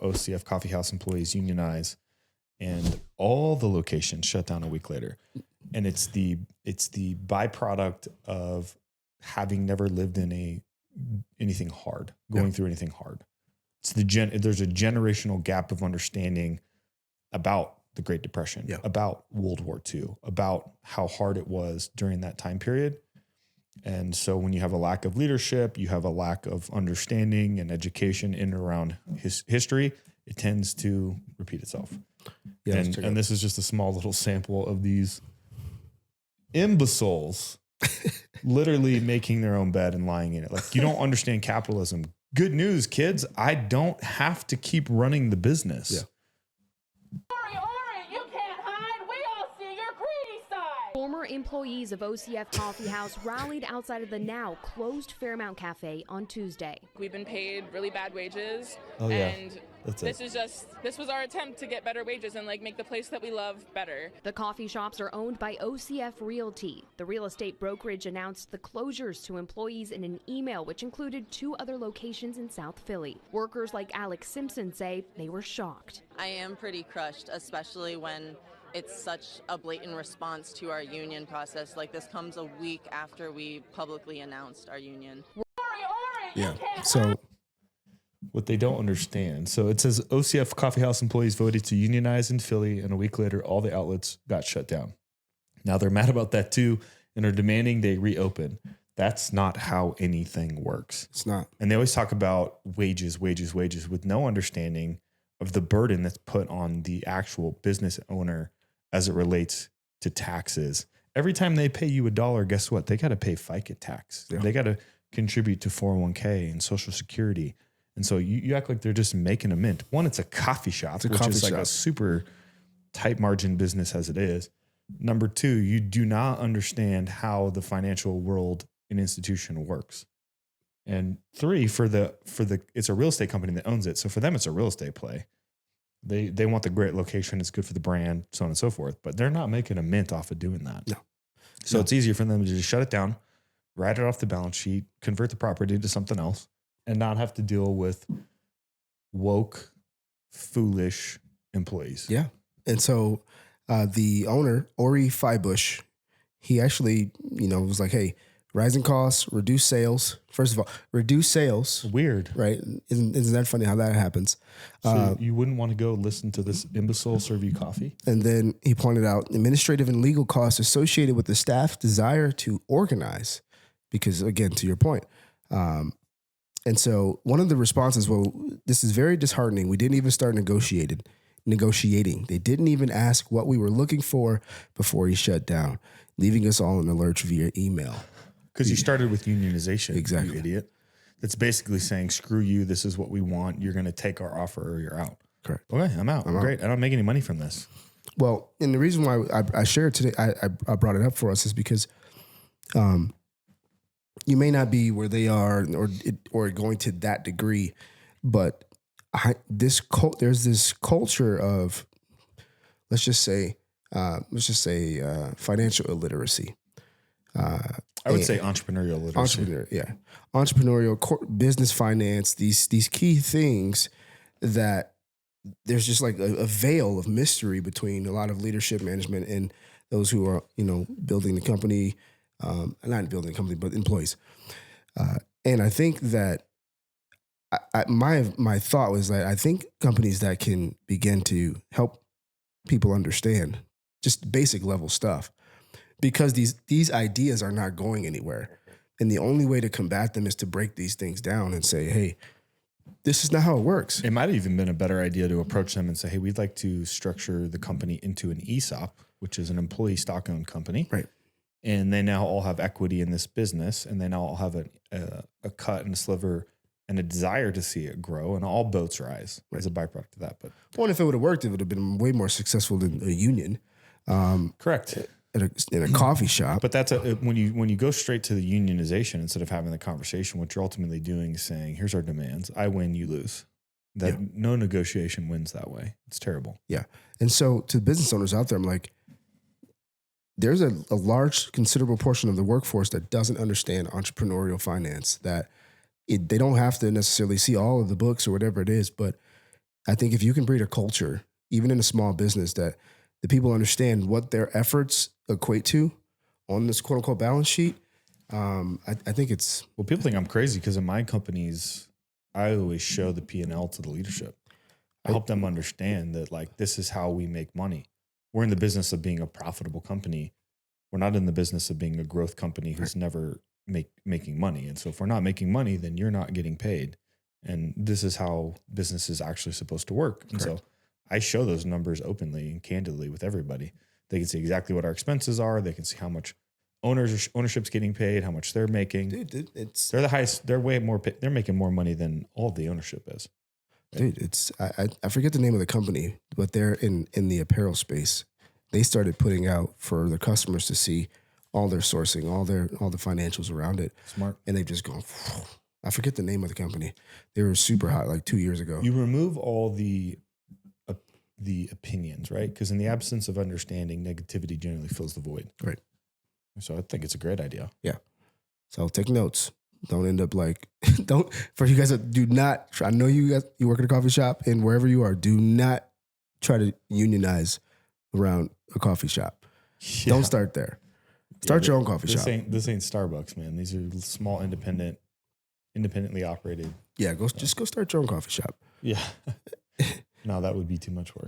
OCF coffeehouse employees unionize, and all the locations shut down a week later. And it's the byproduct of having never lived in anything hard, going through anything hard. It's there's a generational gap of understanding about the Great Depression, about World War II, about how hard it was during that time period. And so when you have a lack of leadership, you have a lack of understanding and education in and around history, it tends to repeat itself. Yeah, and this is just a small little sample of these imbeciles literally making their own bed and lying in it. Like, you don't understand capitalism. Good news, kids. I don't have to keep running the business. Yeah. You can't hide. We all see your greedy side. Former employees of OCF Coffeehouse rallied outside of the now closed Fairmount Cafe on Tuesday. We've been paid really bad wages. Oh, yeah. And this was our attempt to get better wages and make the place that we love better. The coffee shops are owned by OCF Realty. The real estate brokerage announced the closures to employees in an email which included 2 other locations in South Philly. Workers like Alex Simpson say they were shocked. I am pretty crushed, especially when it's such a blatant response to our union process. Like, this comes a week after we publicly announced our union. Yeah. So what they don't understand. So it says OCF coffeehouse employees voted to unionize in Philly, and a week later, all the outlets got shut down. Now they're mad about that too, and are demanding they reopen. That's not how anything works. It's not. And they always talk about wages with no understanding of the burden that's put on the actual business owner as it relates to taxes. Every time they pay you $1, guess what? They got to pay FICA tax. Yeah. They got to contribute to 401k and Social Security. And so you act like they're just making a mint. One, it's a coffee shop, which is like a super tight margin business as it is. Number 2, you do not understand how the financial world and institution works. And 3, for the it's a real estate company that owns it. So for them, it's a real estate play. They want the great location. It's good for the brand, so on and so forth. But they're not making a mint off of doing that. No. So it's easier for them to just shut it down, write it off the balance sheet, convert the property to something else, and not have to deal with woke, foolish employees. Yeah. And so the owner, Ori Feibush, he actually, was like, hey, rising costs, reduce sales. First of all, reduce sales. Weird. Right? Isn't that funny how that happens? So you wouldn't want to go listen to this imbecile serve you coffee? And then he pointed out administrative and legal costs associated with the staff's desire to organize. Because, again, to your point, and so one of the responses, well, this is very disheartening. We didn't even start negotiating. They didn't even ask what we were looking for before he shut down, leaving us all in a lurch via email. Because you started with unionization, exactly. You idiot. That's basically saying, screw you, this is what we want. You're going to take our offer or you're out. Correct. Okay, I'm out. Great. I don't make any money from this. Well, and the reason why I shared today, I brought it up for us is because you may not be where they are or going to that degree, but there's this culture of, let's just say financial illiteracy. I would say entrepreneurial literacy. Entrepreneurial, business finance, these key things that there's just like a veil of mystery between a lot of leadership management and those who are, building the company, not building the company, but employees. And I think that my thought was that I think companies that can begin to help people understand just basic level stuff, because these ideas are not going anywhere. And the only way to combat them is to break these things down and say, hey, this is not how it works. It might have even been a better idea to approach them and say, hey, we'd like to structure the company into an ESOP, which is an employee stock-owned company. Right. And they now all have equity in this business, and they now all have a cut and a sliver and a desire to see it grow, and all boats rise as a byproduct of that. But if it would have worked, it would have been way more successful than a union. Correct. In a coffee shop. But that's when you go straight to the unionization instead of having the conversation, what you're ultimately doing is saying, here's our demands. I win, you lose. No negotiation wins that way. It's terrible. Yeah. And so to business owners out there, I'm like, there's a large, considerable portion of the workforce that doesn't understand entrepreneurial finance, that they don't have to necessarily see all of the books or whatever it is, but I think if you can breed a culture, even in a small business, that the people understand what their efforts equate to on this quote unquote balance sheet, I think it's. Well, people think I'm crazy because in my companies, I always show the P&L to the leadership. I help them understand that like this is how we make money. We're in the business of being a profitable company. We're not in the business of being a growth company who's never making money. And so if we're not making money, then you're not getting paid. And this is how business is actually supposed to work. And so I show those numbers openly and candidly with everybody. They can see exactly what our expenses are. They can see how much ownership's getting paid, how much they're making. Dude, They're the highest. They're way more. They're making more money than all of the ownership is. Dude, it's I forget the name of the company, but they're in the apparel space. They started putting out for their customers to see all their sourcing, all the financials around it. Smart. And they've just gone. I forget the name of the company. They were super hot like 2 years ago. You remove all the opinions, right? Because in the absence of understanding, negativity generally fills the void. Right. So I think it's a great idea. Yeah. So take notes. Don't end up like for you guys that do not. I know you work at a coffee shop, and wherever you are, do not try to unionize around a coffee shop. Yeah. Don't start there. Start your own coffee shop. This ain't Starbucks, man. These are small, independently operated. Yeah, just go start your own coffee shop. Yeah. No, that would be too much work.